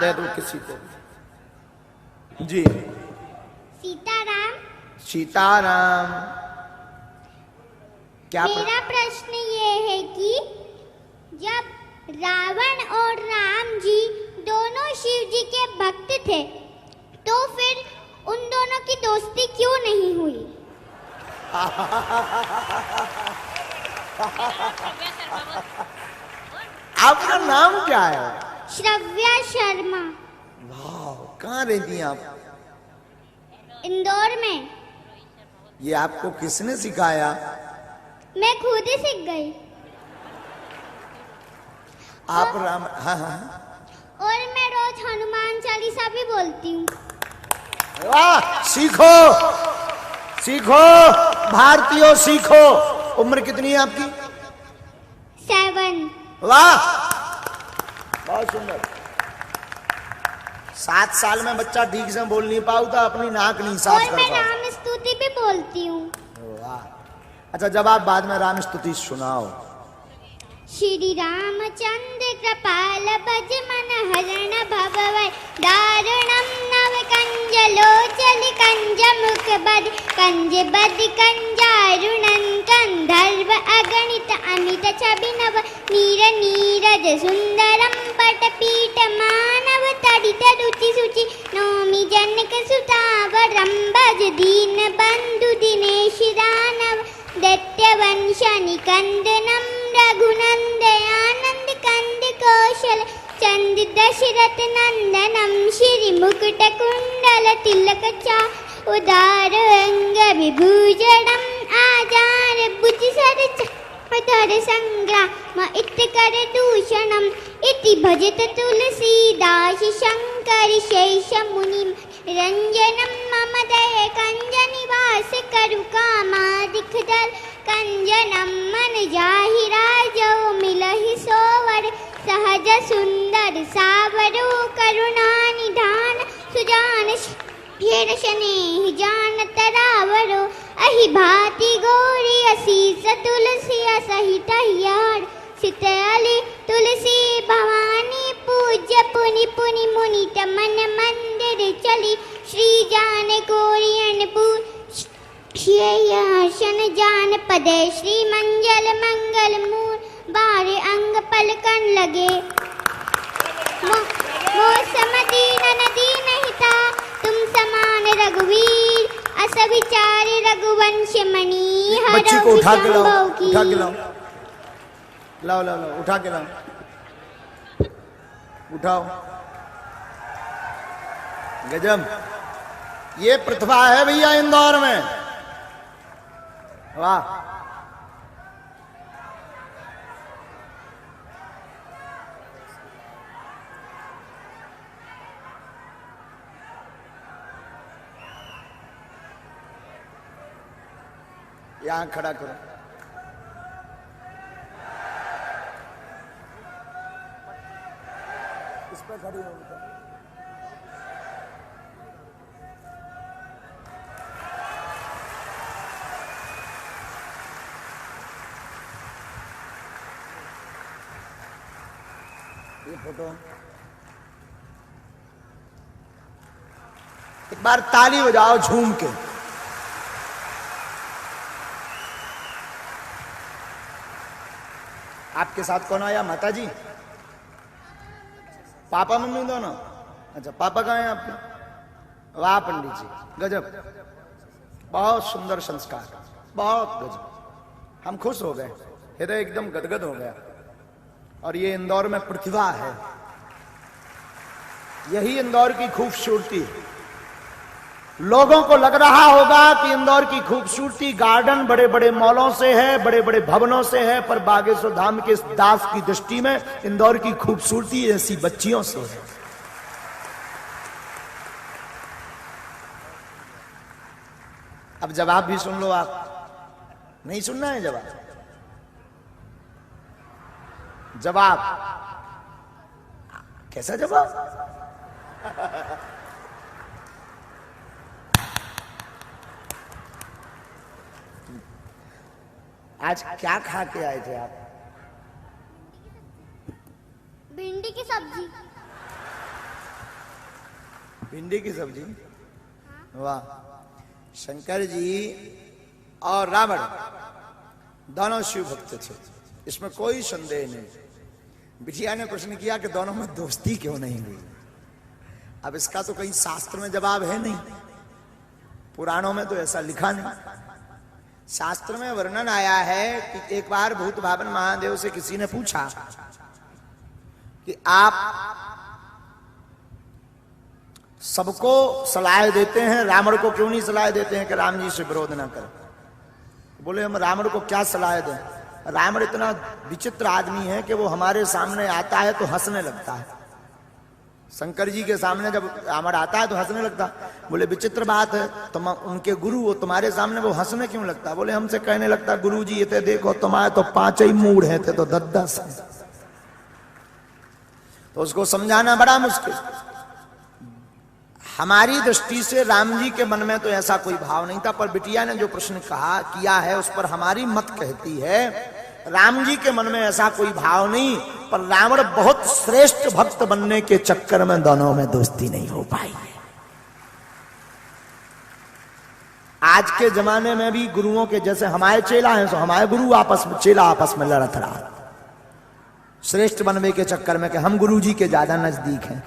दे दो किसी को जी। सीताराम। सीताराम। क्या मेरा प्रश्न ये है कि जब रावण और राम जी दोनों शिव जी के भक्त थे तो फिर उन दोनों की दोस्ती क्यों नहीं हुई? आपका नाम क्या है? श्रव्या शर्मा। वाह, कहाँ रहती हैं आप? इंदौर में। ये आपको किसने सिखाया? मैं खुद ही सीख गई। आप राम। हाँ हाँ। और मैं रोज हनुमान चालीसा भी बोलती हूँ। वाह, सीखो सीखो भारतीयों, सीखो। उम्र कितनी है आपकी? 7। वाह, बहुत सुंदर। 7 साल में बच्चा ठीक से बोल नहीं पाता, अपनी नाक नहीं साफ और कर मैं पाता। राम स्तुति भी बोलती हूँ। वाह। अच्छा, जब आप बाद में राम स्तुति सुनाओ। श्री रामचंद्र कृपाल भज मन हरण भवै दारुणम नव कंज लोचन कंज मुख बद कंज बद कंजारुणन कंधर्व अगणित अमित छबिनव नीर नीरज सुंदरम पट पीठ मानव तड़ित रुचि सुचि नौमि जनक सुतावरम भज दीन बंधु दिनेश दानव दैत्यवंश निकंदनम रघुनंदयानंद कंद कौशल चंद दशरथ नंदनम श्री मुकुट कुंडल तिलक चा उदार अंग विभूषणम आजार भुज सर धर संग्राम इत कर दूषणम इति भजत तुलसीदास शंकर शेष मुनि रंजनम मम दय कंज निवास करु कामादिक दल कंजनम मन जाहि राजो मिलहि सोवर सहज सुंदर सावरो करुणा निधान सुजान फेर स्नेह जानत रावरो अहि भांति गौरी असीस तुलसी सहित हियार सितली तुलसी भवानी पूज्य पुनि पुनि मुनित मन मंदिर चली श्री जान गौरियन पूज हर्षण जान पदे श्री मंगल मंगल मूल बारे अंग पलकन लगे मौसम दीन नदी नहीं था तुम समान रघुवीर अस विचारी रघुवंश मणि बच्ची को उठा के लाओ, उठा के लाओ, लाओ लाओ लाओ, उठा के लाओ, उठाओ। गजब, ये प्रतिभा है भैया इंदौर में। वाह। यहां खड़ा करो। इस पर खड़ी हो। ये फोटो एक बार ताली बजाओ झूम के। आपके साथ कौन आया? माता जी, पापा मम्मी दोनों? अच्छा, पापा कहाँ हैं आपके? वाह पंडित जी, गजब, बहुत सुंदर संस्कार, बहुत गजब। हम खुश हो गए, हृदय एकदम गदगद हो गया। और ये इंदौर में प्रतिभा है, यही इंदौर की खूबसूरती है। लोगों को लग रहा होगा कि इंदौर की खूबसूरती गार्डन बड़े बड़े मॉलों से है, बड़े बड़े भवनों से है, पर बागेश्वर धाम के दास की दृष्टि में इंदौर की खूबसूरती ऐसी बच्चियों से है। अब जवाब भी सुन लो। आप नहीं सुनना है जवाब? जवाब कैसा जवाब? आज क्या खा के आए थे आप? भिंडी की सब्जी। भिंडी की सब्जी, वाह। शंकर जी और रावण दोनों शिव भक्त थे, इसमें कोई संदेह नहीं। बिटिया ने प्रश्न किया कि दोनों में दोस्ती क्यों नहीं हुई। अब इसका तो कहीं शास्त्र में जवाब है नहीं, पुराणों में तो ऐसा लिखा नहीं। शास्त्र में वर्णन आया है कि एक बार भूत भावन महादेव से किसी ने पूछा कि आप सबको सलाह देते हैं, रावण को क्यों नहीं सलाह देते हैं कि राम जी से विरोध ना करें। बोले हम रावण को क्या सलाह दें, रावण इतना विचित्र आदमी है कि वो हमारे सामने आता है तो हंसने लगता है। शंकर जी के सामने जब रावण आता है तो हंसने लगता। बोले विचित्र बात है, तुम उनके गुरु हो, तुम्हारे सामने वो हंसने क्यों लगता। बोले हमसे कहने लगता गुरु जी ये देखो तुम्हारे तो 5 ही मूड है, थे तो 10 है। तो उसको समझाना बड़ा मुश्किल। हमारी दृष्टि से राम जी के मन में तो ऐसा कोई भाव नहीं था, पर बिटिया ने जो प्रश्न कहा किया है उस पर हमारी मत कहती है राम जी के मन में ऐसा कोई भाव नहीं, पर रावण बहुत श्रेष्ठ भक्त बनने के चक्कर में दोनों में दोस्ती नहीं हो पाई। आज के जमाने में भी गुरुओं के जैसे हमारे चेला हैं, तो हमारे गुरु आपस में चेला आपस में लड़त रहा श्रेष्ठ बनने के चक्कर में कि हम गुरु जी के ज्यादा नजदीक हैं।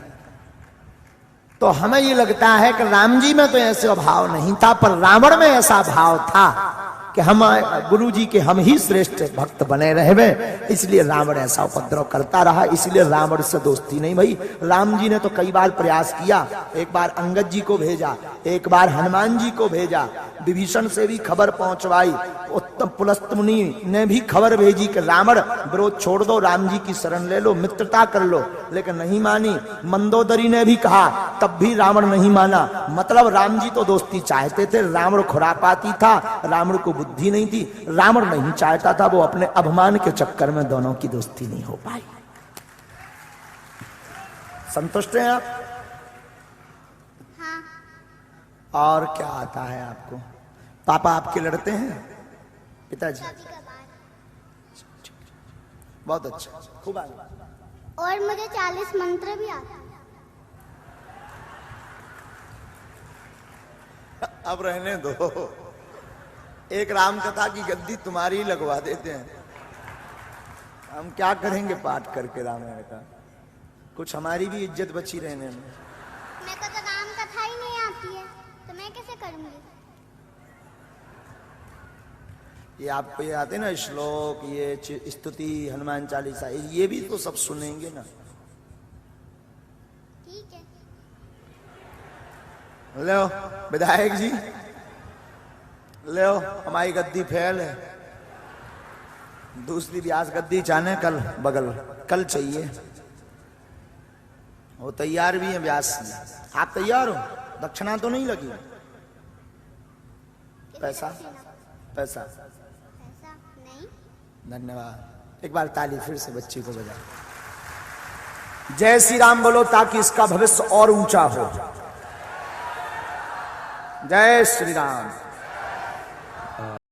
तो हमें ये लगता है कि राम जी में तो ऐसा भाव नहीं था, पर रावण में ऐसा भाव था कि हम गुरु जी के हम ही श्रेष्ठ भक्त बने रहे, इसलिए रावण ऐसा उपद्रव करता रहा, इसलिए रावण से दोस्ती नहीं भई। राम जी ने तो कई बार प्रयास किया, एक बार अंगद जी को भेजा, एक बार हनुमान जी को भेजा, विभीषण से भी खबर पहुंचवाई, उत्तम पुलस्त मुनि ने भी खबर भेजी कि रावण विरोध छोड़ दो, राम जी की शरण ले लो, मित्रता कर लो, लेकिन नहीं मानी। मंदोदरी ने भी कहा, तब भी रावण नहीं माना। मतलब राम जी तो दोस्ती चाहते थे, रावण खुरापाती था, रावण को बुद्धि नहीं थी, रावण नहीं चाहता था, वो अपने अभिमान के चक्कर में दोनों की दोस्ती नहीं हो पाई। संतुष्ट हैं आप? हाँ। और क्या आता है आपको? पापा आपके लड़ते हैं? पिताजी? बहुत अच्छा, खूब आगे। और मुझे 40 मंत्र भी आता है। अब रहने दो, एक राम कथा की गद्दी तुम्हारी लगवा देते हैं। हम क्या करेंगे पाठ करके रामायण का, कुछ हमारी भी इज्जत बची रहने में। मेरे को तो राम कथा ही नहीं आती है, तो मैं कैसे करूंगी? ये आपको ये आते ना श्लोक, ये स्तुति, हनुमान चालीसा, ये भी तो सब सुनेंगे ना। ठीक है। लो विधायक जी, लो हमारी गद्दी फैल है, दूसरी व्यास गद्दी चाहने कल बगल, कल चाहिए। वो तैयार भी है व्यास, आप तैयार हो? दक्षिणा तो नहीं लगी? पैसा पैसा ऐसा नहीं। धन्यवाद। एक बार ताली फिर से बच्ची को बजा। जय श्री राम बोलो ताकि इसका भविष्य और ऊंचा हो। जय श्री राम।